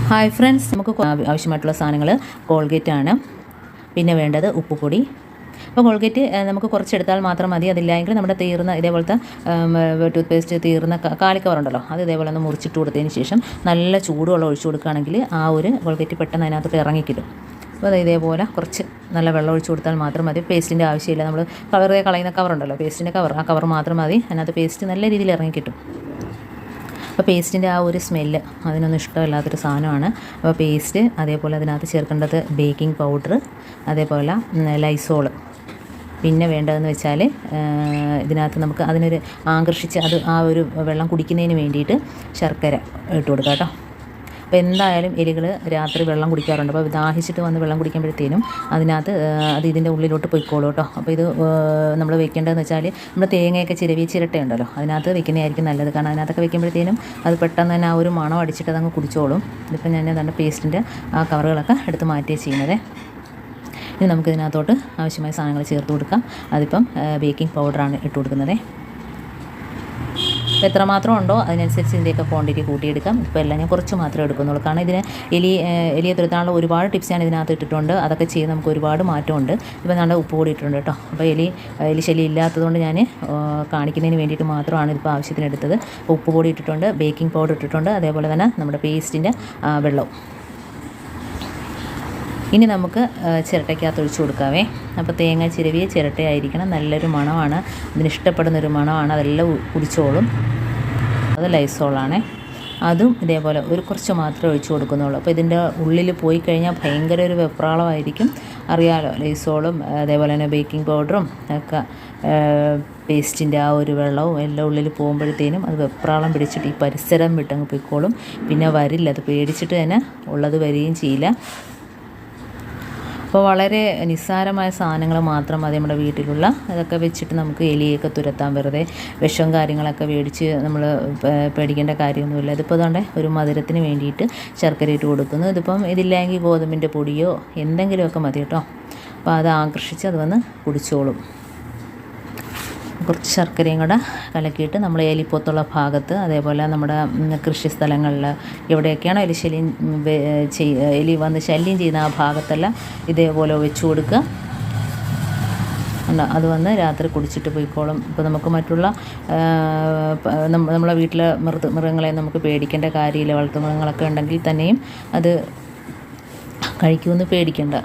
Hi friends, നമുക്ക് ആവശ്യമായിട്ടുള്ള സാധനങ്ങൾ കോൾഗേറ്റ് ആണ്. പിന്നെ വേണ്ടത് ഉപ്പുപൊടി. അപ്പോൾ കോൾഗേറ്റ് നമുക്ക് കുറച്ചെടുത്താൽ മാത്രം മതി. അതില്ലെങ്കിൽ നമ്മുടെ തീർന്ന ഇതേപോലത്തെ ടൂത്ത് പേസ്റ്റ് തീർന്ന കാലിക്കവറുണ്ടല്ലോ, അത് ഇതേപോലെ ഒന്ന് മുറിച്ചിട്ട് കൊടുത്തതിന് ശേഷം നല്ല ചൂടുവെള്ളം ഒഴിച്ചു കൊടുക്കുകയാണെങ്കിൽ ആ ഒരു കോൾഗേറ്റ് പെട്ടെന്ന് അതിനകത്തോട്ട് ഇറങ്ങിക്കിട്ടും. അപ്പോൾ അത് ഇതേപോലെ കുറച്ച് നല്ല വെള്ളം ഒഴിച്ചു കൊടുത്താൽ മാത്രം മതി. പേസ്റ്റിൻ്റെ ആവശ്യമില്ല. നമ്മൾ വെറുതെ കളയുന്ന കവറുണ്ടല്ലോ, പേസ്റ്റിൻ്റെ കവർ, ആ കവർ മാത്രം മതി. അതിനകത്ത് പേസ്റ്റ് നല്ല രീതിയിൽ ഇറങ്ങിക്കിട്ടും. അപ്പോൾ പേസ്റ്റിൻ്റെ ആ ഒരു സ്മെല്ല് അതിനൊന്നും ഇഷ്ടമില്ലാത്തൊരു സാധനമാണ്. അപ്പോൾ പേസ്റ്റ്, അതേപോലെ അതിനകത്ത് ചേർക്കേണ്ടത് ബേക്കിംഗ് പൗഡർ, അതേപോലെ ലൈസോള്. പിന്നെ വേണ്ടതെന്ന് വെച്ചാൽ ഇതിനകത്ത് നമുക്ക് അതിനൊരു ആകർഷിച്ച് ആ ഒരു വെള്ളം കുടിക്കുന്നതിന് വേണ്ടിയിട്ട് ശർക്കര ഇട്ട് കൊടുക്കാം കേട്ടോ. അപ്പോൾ എന്തായാലും എലികൾ രാത്രി വെള്ളം കുടിക്കാറുണ്ട്. അപ്പോൾ ദാഹിച്ചിട്ട് വന്ന് വെള്ളം കുടിക്കുമ്പോഴത്തേനും അതിനകത്ത് അത് ഇതിൻ്റെ ഉള്ളിലോട്ട് പോയിക്കോളൂ കേട്ടോ. അപ്പോൾ ഇത് നമ്മൾ വെക്കേണ്ടതെന്ന് വെച്ചാൽ നമ്മൾ തേങ്ങയൊക്കെ ചിരട്ടയുണ്ടല്ലോ, അതിനകത്ത് വെക്കുന്നതായിരിക്കും നല്ലത്. കാരണം അതിനകത്തൊക്കെ വെക്കുമ്പോഴത്തേനും അത് പെട്ടെന്ന് തന്നെ ആ ഒരു മണം അടിച്ചിട്ട് അതങ്ങ് കുടിച്ചോളും. ഇതിപ്പോൾ ഞാൻ തന്നെ പേസ്റ്റിൻ്റെ ആ കവറുകളൊക്കെ എടുത്ത് മാറ്റിയാണ് ചെയ്യുന്നത്. ഇനി നമുക്കിതിനകത്തോട്ട് ആവശ്യമായ സാധനങ്ങൾ ചേർത്ത് കൊടുക്കാം. അതിപ്പം ബേക്കിംഗ് പൗഡറാണ് ഇട്ട് കൊടുക്കുന്നത്. അപ്പോൾ എത്രമാത്രം ഉണ്ടോ അതിനനുസരിച്ച് ഇതിൻ്റെയൊക്കെ ക്വാണ്ടിറ്റി കൂട്ടിയെടുക്കാം. ഇപ്പോൾ എല്ലാം ഞാൻ കുറച്ച് മാത്രമേ എടുക്കുന്നുള്ളൂ. കാരണം ഇതിന് എലിയെ തുരത്താനുള്ള ഒരുപാട് ടിപ്സ് ഞാൻ ഇതിനകത്ത് ഇട്ടിട്ടുണ്ട്. അതൊക്കെ ചെയ്ത് നമുക്ക് ഒരുപാട് മാറ്റമുണ്ട്. ഇപ്പോൾ നല്ല ഉപ്പ് കൂടി ഇട്ടിട്ടുണ്ട് കേട്ടോ. അപ്പോൾ എലി ശല്യം ഇല്ലാത്തതുകൊണ്ട് ഞാൻ കാണിക്കുന്നതിന് വേണ്ടിയിട്ട് മാത്രമാണ് ഇതിപ്പോൾ ആവശ്യത്തിനെടുത്തത്. ഉപ്പ് കൂടി ഇട്ടിട്ടുണ്ട്, ബേക്കിംഗ് പൗഡർ ഇട്ടിട്ടുണ്ട്, അതേപോലെ തന്നെ നമ്മുടെ പേസ്റ്റിൻ്റെ വെള്ളവും. ഇനി നമുക്ക് ചിരട്ടയ്ക്കകത്ത് ഒഴിച്ച് കൊടുക്കാവേ. അപ്പോൾ തേങ്ങ ചിരവിയ ചിരട്ടയായിരിക്കണം. നല്ലൊരു മണമാണ്, അതിനിഷ്ടപ്പെടുന്നൊരു മണമാണ്. അതെല്ലാം കുടിച്ചോളും. അത് ലൈസോളാണേ. അതും ഇതേപോലെ ഒരു കുറച്ച് മാത്രമേ ഒഴിച്ച് കൊടുക്കുന്നുള്ളൂ. അപ്പോൾ ഇതിൻ്റെ ഉള്ളിൽ പോയി കഴിഞ്ഞാൽ ഭയങ്കര ഒരു വെപ്രാളമായിരിക്കും. അറിയാമല്ലോ, ലൈസോളും അതേപോലെ തന്നെ ബേക്കിംഗ് പൗഡറും ഒക്കെ പേസ്റ്റിൻ്റെ ആ ഒരു വെള്ളവും എല്ലാം ഉള്ളിൽ പോകുമ്പോഴത്തേനും അത് വെപ്രാളം പിടിച്ചിട്ട് ഈ പരിസരം വിട്ടങ്ങ് പോയിക്കോളും. പിന്നെ വരില്ല, അത് പേടിച്ചിട്ട് തന്നെ ഉള്ളത് വരികയും ചെയ്യില്ല. അപ്പോൾ വളരെ നിസ്സാരമായ സാധനങ്ങൾ മാത്രം മതി നമ്മുടെ വീട്ടിലുള്ള. അതൊക്കെ വെച്ചിട്ട് നമുക്ക് എലിയൊക്കെ തുരത്താൻ. വെറുതെ വിഷം കാര്യങ്ങളൊക്കെ മേടിച്ച് നമ്മൾ പേടിക്കേണ്ട കാര്യമൊന്നുമില്ല. ഇതിപ്പോൾ അതുകൊണ്ട് ഒരു മധുരത്തിന് വേണ്ടിയിട്ട് ശർക്കര ഇട്ട് കൊടുക്കുന്നു. ഇതിപ്പം ഇതില്ലെങ്കിൽ ഗോതമ്പിൻ്റെ പൊടിയോ എന്തെങ്കിലുമൊക്കെ മതി കേട്ടോ. അപ്പോൾ അത് ആകർഷിച്ച് അത് വന്ന് കുടിച്ചോളും. കുറച്ച് ശർക്കരയും കൂടെ കലക്കിയിട്ട് നമ്മൾ എലിപ്പൊത്തുള്ള ഭാഗത്ത്, അതേപോലെ നമ്മുടെ കൃഷി സ്ഥലങ്ങളിൽ എവിടെയൊക്കെയാണോ എലി വന്ന് ശല്യം ചെയ്യുന്ന ആ ഭാഗത്തെല്ലാം ഇതേപോലെ വെച്ച് കൊടുക്കുക. അത് വന്ന് രാത്രി കുടിച്ചിട്ട് പോയിക്കോളും. ഇപ്പോൾ നമുക്ക് മറ്റുള്ള നമ്മളെ വീട്ടിലെ മൃഗങ്ങളെ നമുക്ക് പേടിക്കേണ്ട കാര്യമില്ല. വളർത്തുമൃഗങ്ങളൊക്കെ ഉണ്ടെങ്കിൽ തന്നെയും അത് കഴിക്കുമെന്ന് പേടിക്കേണ്ട.